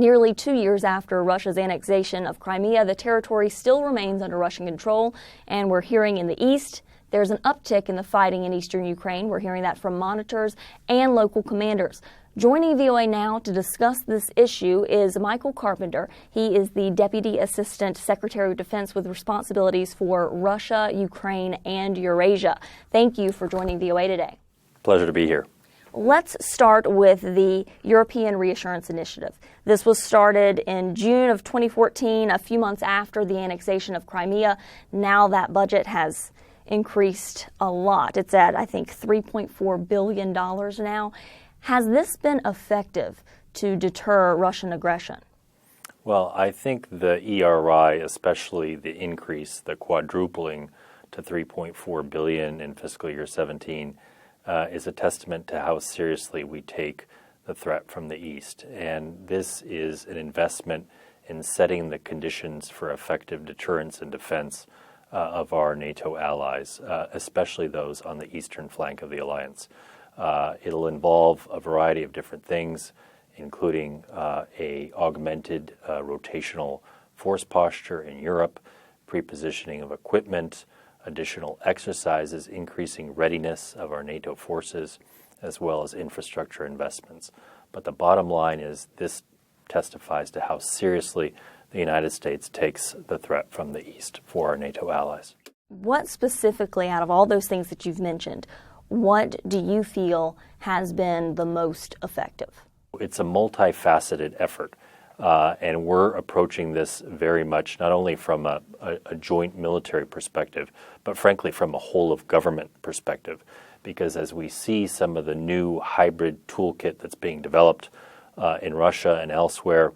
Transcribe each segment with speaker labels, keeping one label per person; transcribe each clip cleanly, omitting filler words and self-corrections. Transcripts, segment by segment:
Speaker 1: Nearly 2 years after Russia's annexation of Crimea, the territory still remains under Russian control, and we're hearing in the east there's an uptick in the fighting in eastern Ukraine. We're hearing that from monitors and local commanders. Joining VOA now to discuss this issue is Michael Carpenter. He is the Deputy Assistant Secretary of Defense with responsibilities for Russia, Ukraine, and Eurasia. Thank you for joining VOA today.
Speaker 2: Pleasure to be here.
Speaker 1: Let's start with the European Reassurance Initiative. This was started in June of 2014, a few months after the annexation of Crimea. Now that budget has increased a lot. It's at, I think, $3.4 billion now. Has this been effective to deter Russian aggression?
Speaker 2: Well, I think the ERI, especially the increase, the quadrupling to $3.4 billion in fiscal year 17, is a testament to how seriously we take the threat from the East. And this is an investment in setting the conditions for effective deterrence and defense of our NATO allies, especially those on the eastern flank of the alliance. It'll involve a variety of different things, including a augmented rotational force posture in Europe, prepositioning of equipment, additional exercises, increasing readiness of our NATO forces, as well as infrastructure investments. But the bottom line is this testifies to how seriously the United States takes the threat from the East for our NATO allies.
Speaker 1: What specifically, out of all those things that you've mentioned, what do you feel has been the most effective?
Speaker 2: It's a multifaceted effort. And we're approaching this very much not only from a joint military perspective, but frankly from a whole of government perspective. Because as we see some of the new hybrid toolkit that's being developed in Russia and elsewhere,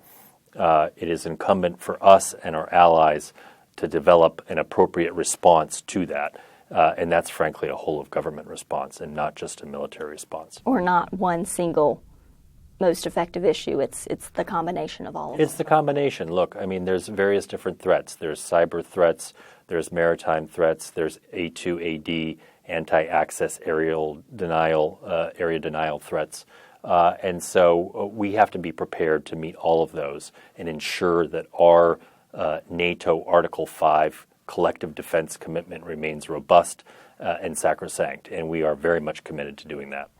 Speaker 2: it is incumbent for us and our allies to develop an appropriate response to that. And that's frankly a whole of government response and not just a military response.
Speaker 1: Or not one single most effective issue. It's the combination of all of them.
Speaker 2: It's the combination. Look, I mean, there's various different threats. There's cyber threats, there's maritime threats, there's A2AD, anti-access area denial threats. And so we have to be prepared to meet all of those and ensure that our NATO Article 5 collective defense commitment remains robust and sacrosanct. And we are very much committed to doing that.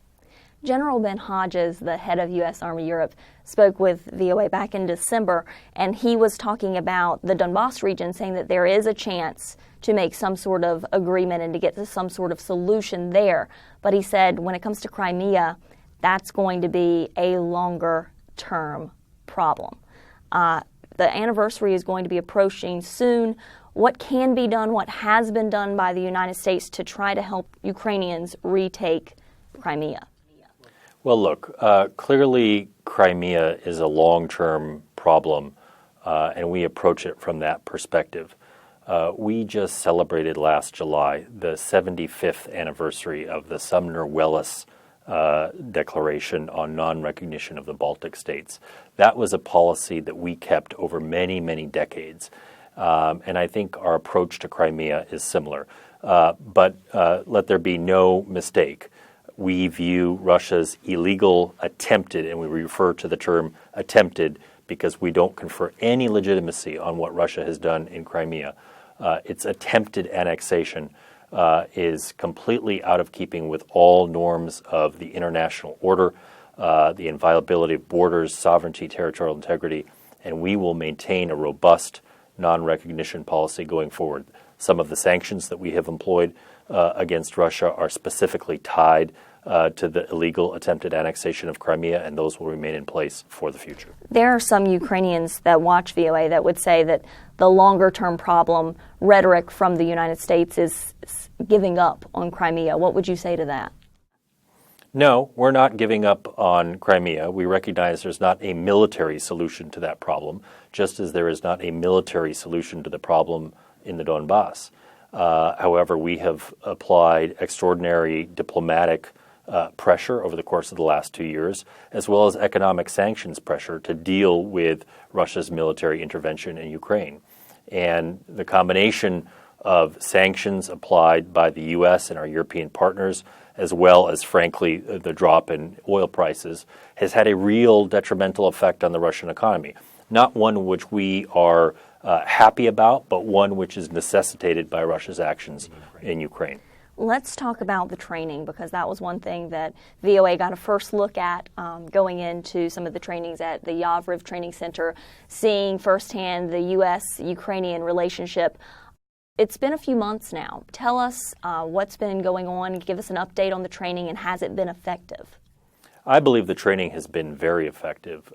Speaker 1: General Ben Hodges, the head of U.S. Army Europe, spoke with VOA back in December, and he was talking about the Donbass region, saying that there is a chance to make some sort of agreement and to get to some sort of solution there. But he said when it comes to Crimea, that's going to be a longer-term problem. The anniversary is going to be approaching soon. What can be done, what has been done by the United States to try to help Ukrainians retake Crimea?
Speaker 2: Well, look, clearly Crimea is a long-term problem, and we approach it from that perspective. We just celebrated last July the 75th anniversary of the Sumner-Welles Declaration on non-recognition of the Baltic states. That was a policy that we kept over many, many decades, and I think our approach to Crimea is similar. But let there be no mistake. We view Russia's illegal attempted, and we refer to the term attempted because we don't confer any legitimacy on what Russia has done in Crimea. Its attempted annexation is completely out of keeping with all norms of the international order, the inviolability of borders, sovereignty, territorial integrity, and we will maintain a robust non-recognition policy going forward. Some of the sanctions that we have employed against Russia are specifically tied to the illegal attempted annexation of Crimea, and those will remain in place for the future.
Speaker 1: There are some Ukrainians that watch VOA that would say that the longer-term problem rhetoric from the United States is giving up on Crimea. What would you say to that?
Speaker 2: No, we're not giving up on Crimea. We recognize there's not a military solution to that problem, just as there is not a military solution to the problem in the Donbass. However, we have applied extraordinary diplomatic pressure over the course of the last 2 years, as well as economic sanctions pressure to deal with Russia's military intervention in Ukraine. And the combination of sanctions applied by the U.S. and our European partners, as well as, frankly, the drop in oil prices, has had a real detrimental effect on the Russian economy. Not one which we are happy about, but one which is necessitated by Russia's actions in Ukraine.
Speaker 1: Let's talk about the training, because that was one thing that VOA got a first look at going into some of the trainings at the Yavoriv Training Center, seeing firsthand the U.S.-Ukrainian relationship. It's been a few months now. Tell us what's been going on. Give us an update on the training, and has it been effective?
Speaker 2: I believe the training has been very effective.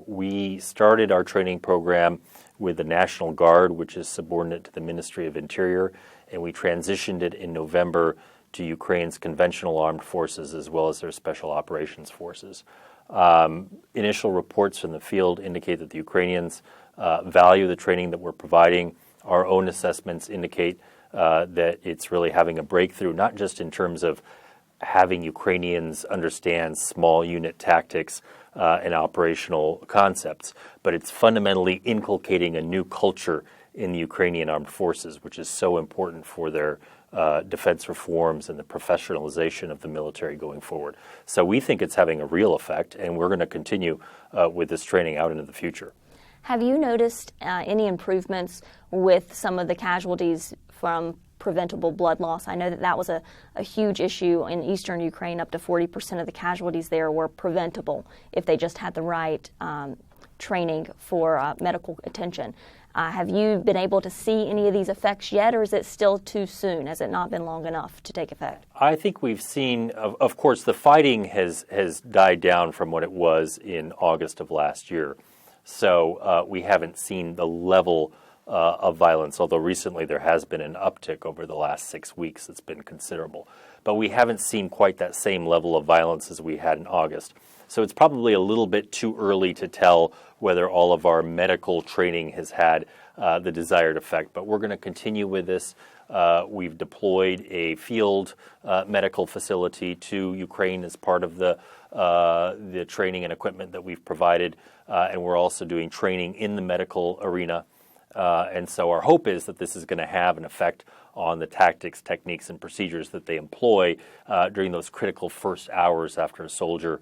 Speaker 2: We started our training program with the National Guard, which is subordinate to the Ministry of Interior, and we transitioned it in November to Ukraine's conventional armed forces as well as their special operations forces. Initial reports from the field indicate that the Ukrainians value the training that we're providing. Our own assessments indicate that it's really having a breakthrough, not just in terms of having Ukrainians understand small unit tactics and operational concepts, but it's fundamentally inculcating a new culture in the Ukrainian armed forces, which is so important for their defense reforms and the professionalization of the military going forward. So we think it's having a real effect, and we're going to continue with this training out into the future.
Speaker 1: Have you noticed any improvements with some of the casualties from preventable blood loss? I know that was a huge issue in eastern Ukraine. Up to 40% of the casualties there were preventable if they just had the right training for medical attention. Have you been able to see any of these effects yet, or is it still too soon? Has it not been long enough to take effect?
Speaker 2: I think we've seen, of course, the fighting has died down from what it was in August of last year. So we haven't seen the level of violence, although recently there has been an uptick over the last 6 weeks that's been considerable. But we haven't seen quite that same level of violence as we had in August. So it's probably a little bit too early to tell whether all of our medical training has had the desired effect. But we're going to continue with this. We've deployed a field medical facility to Ukraine as part of the training and equipment that we've provided. And we're also doing training in the medical arena. And so our hope is that this is going to have an effect on the tactics, techniques, and procedures that they employ during those critical first hours after a soldier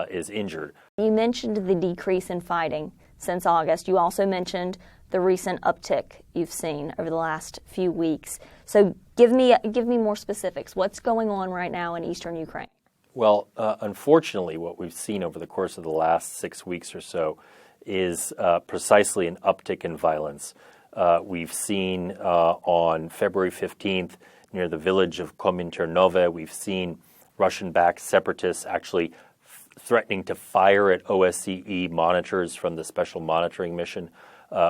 Speaker 2: is injured.
Speaker 1: You mentioned the decrease in fighting since August. You also mentioned the recent uptick you've seen over the last few weeks. So give me more specifics. What's going on right now in eastern Ukraine?
Speaker 2: Well, unfortunately, what we've seen over the course of the last 6 weeks or so is precisely an uptick in violence. We've seen on February 15th near the village of Kominternove, we've seen Russian-backed separatists actually threatening to fire at OSCE monitors from the special monitoring mission.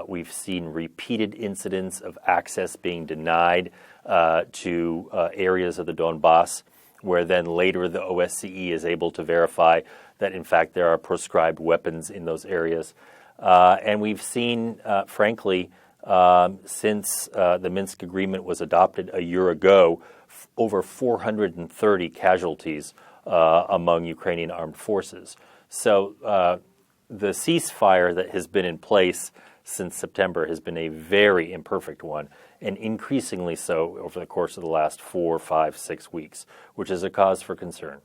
Speaker 2: We've seen repeated incidents of access being denied to areas of the Donbass, where then later the OSCE is able to verify that, in fact, there are proscribed weapons in those areas. And we've seen, frankly, since the Minsk agreement was adopted a year ago, over 430 casualties among Ukrainian armed forces. So the ceasefire that has been in place since September has been a very imperfect one, and increasingly so over the course of the last 4, 5, 6 weeks, which is a cause for concern.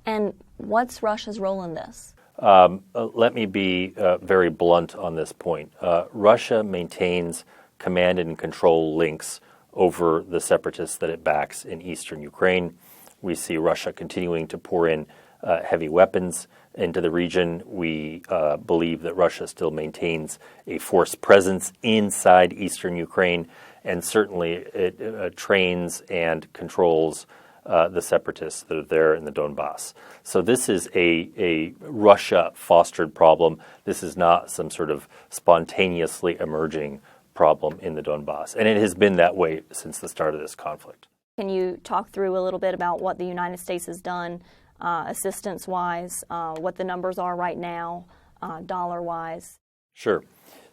Speaker 1: And what's Russia's role in this?
Speaker 2: Let me be very blunt on this point. Russia maintains command and control links over the separatists that it backs in eastern Ukraine. We see Russia continuing to pour in heavy weapons into the region. We believe that Russia still maintains a force presence inside eastern Ukraine, and certainly it trains and controls the separatists that are there in the Donbass. So this is a Russia-fostered problem. This is not some sort of spontaneously emerging problem in the Donbass, and it has been that way since the start of this conflict.
Speaker 1: Can you talk through a little bit about what the United States has done assistance-wise, what the numbers are right now, dollar-wise?
Speaker 2: Sure.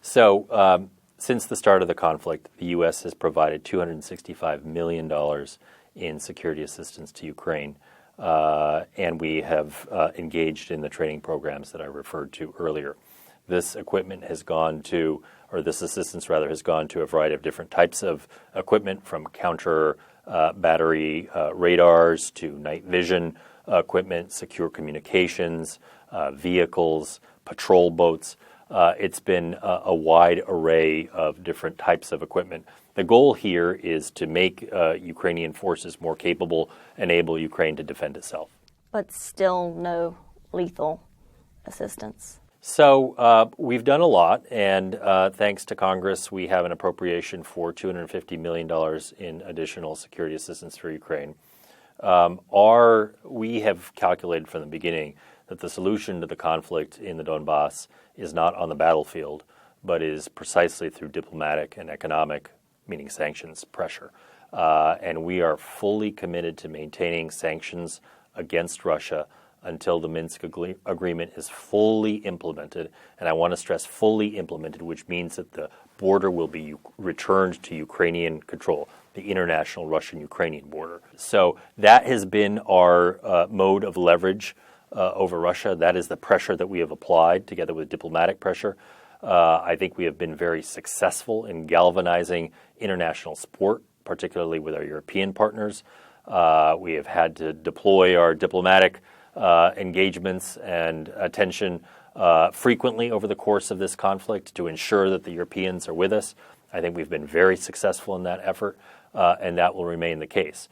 Speaker 2: So since the start of the conflict, the U.S. has provided $265 million in security assistance to Ukraine, and we have engaged in the training programs that I referred to earlier. this equipment has gone to, or this assistance rather, has gone to a variety of different types of equipment, from counter battery radars to night vision equipment, secure communications, vehicles, patrol boats. It's been a wide array of different types of equipment. The goal here is to make Ukrainian forces more capable, enable Ukraine to defend itself.
Speaker 1: But still no lethal assistance.
Speaker 2: So we've done a lot, and thanks to Congress, we have an appropriation for $250 million in additional security assistance for Ukraine. We have calculated from the beginning that the solution to the conflict in the Donbass is not on the battlefield, but is precisely through diplomatic and economic, meaning sanctions, pressure. And we are fully committed to maintaining sanctions against Russia until the Minsk agreement is fully implemented. And I want to stress fully implemented, which means that the border will be returned to Ukrainian control, the international Russian-Ukrainian border. So that has been our mode of leverage over Russia. That is the pressure that we have applied together with diplomatic pressure. I think we have been very successful in galvanizing international support, particularly with our European partners. We have had to deploy our diplomatic engagements and attention frequently over the course of this conflict to ensure that the Europeans are with us. I think we've been very successful in that effort, and that will remain the case.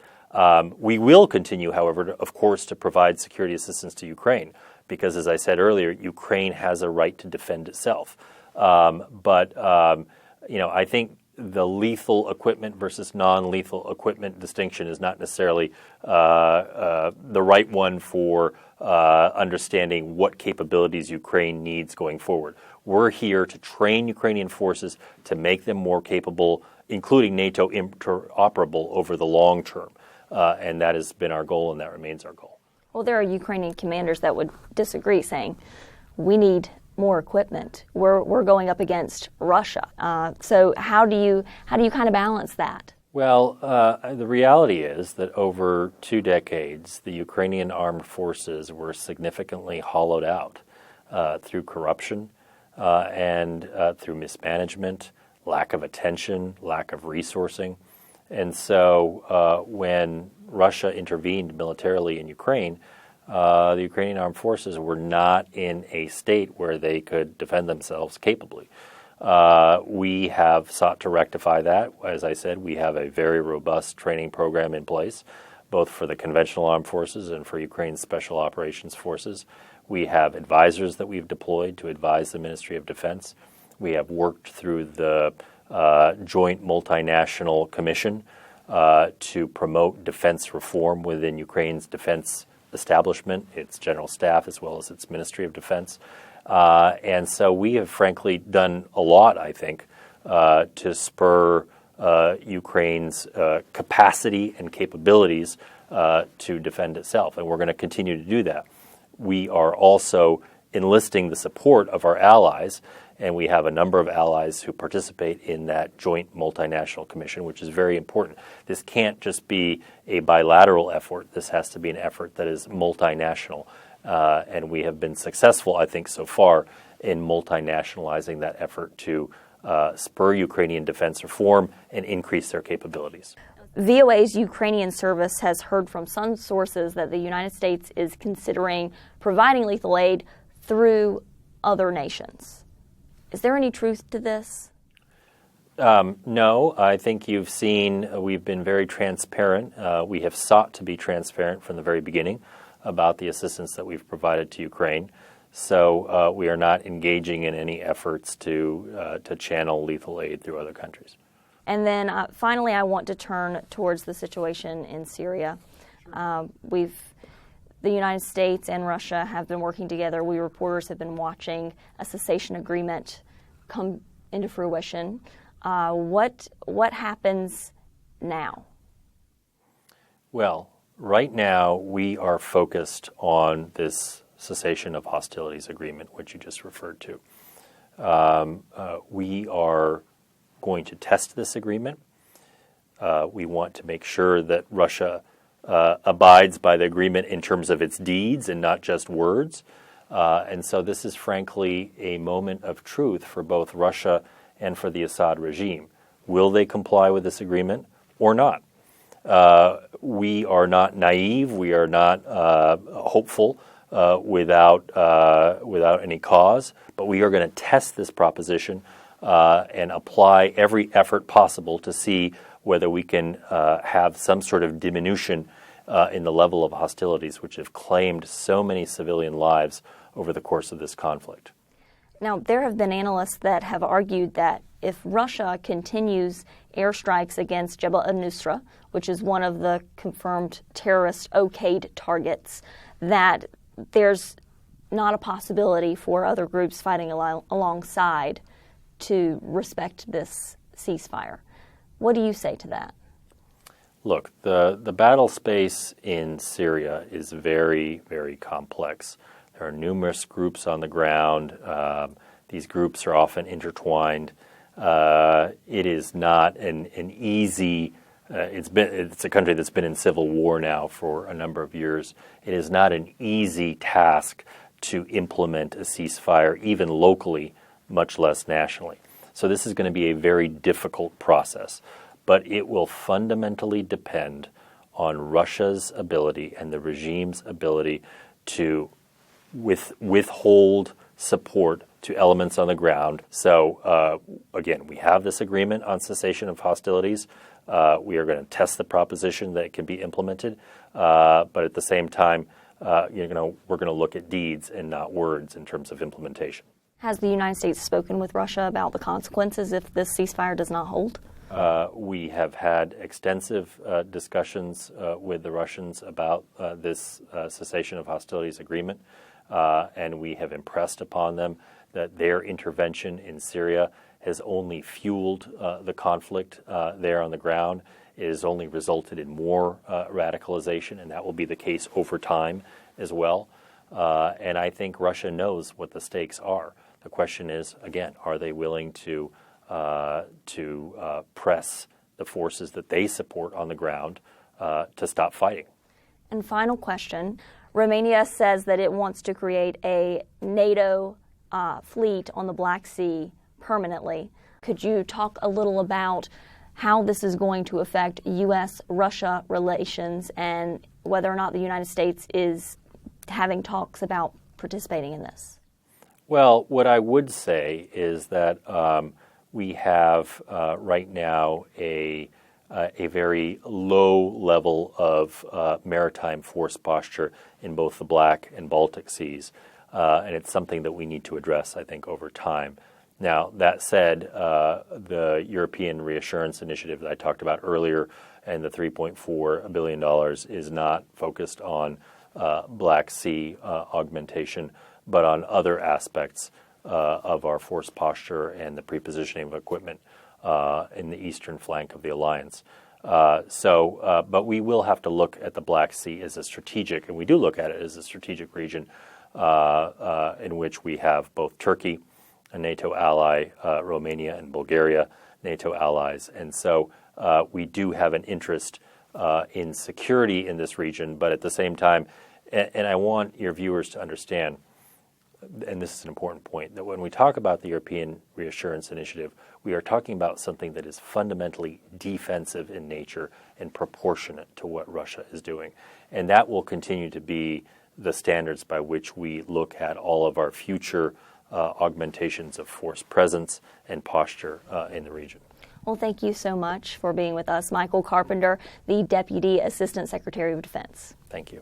Speaker 2: We will continue, however, of course, to provide security assistance to Ukraine, because, as I said earlier, Ukraine has a right to defend itself. But I think the lethal equipment versus non-lethal equipment distinction is not necessarily the right one for understanding what capabilities Ukraine needs going forward. We're here to train Ukrainian forces to make them more capable, including NATO interoperable over the long term. And that has been our goal, and that remains our goal.
Speaker 1: Well, there are Ukrainian commanders that would disagree, saying we need more equipment. We're going up against Russia. So how do you kind of balance that?
Speaker 2: Well, the reality is that over 2 decades, the Ukrainian armed forces were significantly hollowed out through corruption and through mismanagement, lack of attention, lack of resourcing. And so when Russia intervened militarily in Ukraine, the Ukrainian armed forces were not in a state where they could defend themselves capably. We have sought to rectify that. As I said, we have a very robust training program in place, both for the conventional armed forces and for Ukraine's special operations forces. We have advisors that we've deployed to advise the Ministry of Defense. We have worked through the Joint Multinational Commission to promote defense reform within Ukraine's defense establishment, its general staff, as well as its Ministry of Defense. And so we have frankly done a lot, I think, to spur Ukraine's capacity and capabilities to defend itself. And we're going to continue to do that. We are also enlisting the support of our allies, and we have a number of allies who participate in that Joint Multinational Commission, which is very important. This can't just be a bilateral effort. This has to be an effort that is multinational. And we have been successful, I think, so far in multinationalizing that effort to spur Ukrainian defense reform and increase their capabilities.
Speaker 1: VOA's Ukrainian service has heard from some sources that the United States is considering providing lethal aid through other nations. Is there any truth to this? No, I think you've seen we've been very transparent. We have sought to be transparent from the very beginning about the assistance that we've provided to Ukraine. So we are not engaging in any efforts to channel lethal aid through other countries. And then finally, I want to turn towards the situation in Syria. The United States and Russia have been working together. We reporters have been watching a cessation agreement come into fruition. What happens now?
Speaker 2: Well, right now we are focused on this cessation of hostilities agreement, which you just referred to. We are going to test this agreement. We want to make sure that Russia abides by the agreement in terms of its deeds and not just words. And so this is frankly a moment of truth for both Russia and for the Assad regime. Will they comply with this agreement or not? We are not naive. We are not hopeful without any cause. But we are going to test this proposition and apply every effort possible to see whether we can have some sort of diminution in the level of hostilities which have claimed so many civilian lives over the course of this conflict.
Speaker 1: Now, there have been analysts that have argued that if Russia continues airstrikes against Jabal al-Nusra, which is one of the confirmed terrorist okayed targets, that there's not a possibility for other groups fighting alongside to respect this ceasefire. What do you say to that?
Speaker 2: Look, the battle space in Syria is very, very complex. There are numerous groups on the ground. These groups are often intertwined. It is not an easy. It's a country that's been in civil war now for a number of years. It is not an easy task to implement a ceasefire, even locally, much less nationally. So this is going to be a very difficult process, but it will fundamentally depend on Russia's ability and the regime's ability to withhold support to elements on the ground. So again, we have this agreement on cessation of hostilities. We are going to test the proposition that it can be implemented, but at the same time, we're going to look at deeds and not words in terms of implementation.
Speaker 1: Has the United States spoken with Russia about the consequences if this ceasefire does not hold?
Speaker 2: We have had extensive discussions with the Russians about this cessation of hostilities agreement, and we have impressed upon them that their intervention in Syria has only fueled the conflict there on the ground. It has only resulted in more radicalization, and that will be the case over time as well. And I think Russia knows what the stakes are. The question is, again, are they willing to press the forces that they support on the ground to stop fighting?
Speaker 1: And final question, Romania says that it wants to create a NATO fleet on the Black Sea permanently. Could you talk a little about how this is going to affect U.S.-Russia relations and whether or not the United States is having talks about participating in this?
Speaker 2: Well, what I would say is that we have right now a very low level of maritime force posture in both the Black and Baltic Seas, and it's something that we need to address, I think, over time. Now, that said, the European reassurance initiative that I talked about earlier and the $3.4 billion is not focused on Black Sea augmentation, but on other aspects of our force posture and the prepositioning of equipment in the eastern flank of the alliance. But we will have to look at the Black Sea as a strategic, and we do look at it as a strategic region in which we have both Turkey, a NATO ally, Romania and Bulgaria, NATO allies. And so we do have an interest in security in this region, but at the same time, and I want your viewers to understand, and this is an important point, that when we talk about the European Reassurance Initiative, we are talking about something that is fundamentally defensive in nature and proportionate to what Russia is doing. And that will continue to be the standards by which we look at all of our future augmentations of force presence and posture in the region.
Speaker 1: Well, thank you so much for being with us, Michael Carpenter, the Deputy Assistant Secretary of Defense.
Speaker 2: Thank you.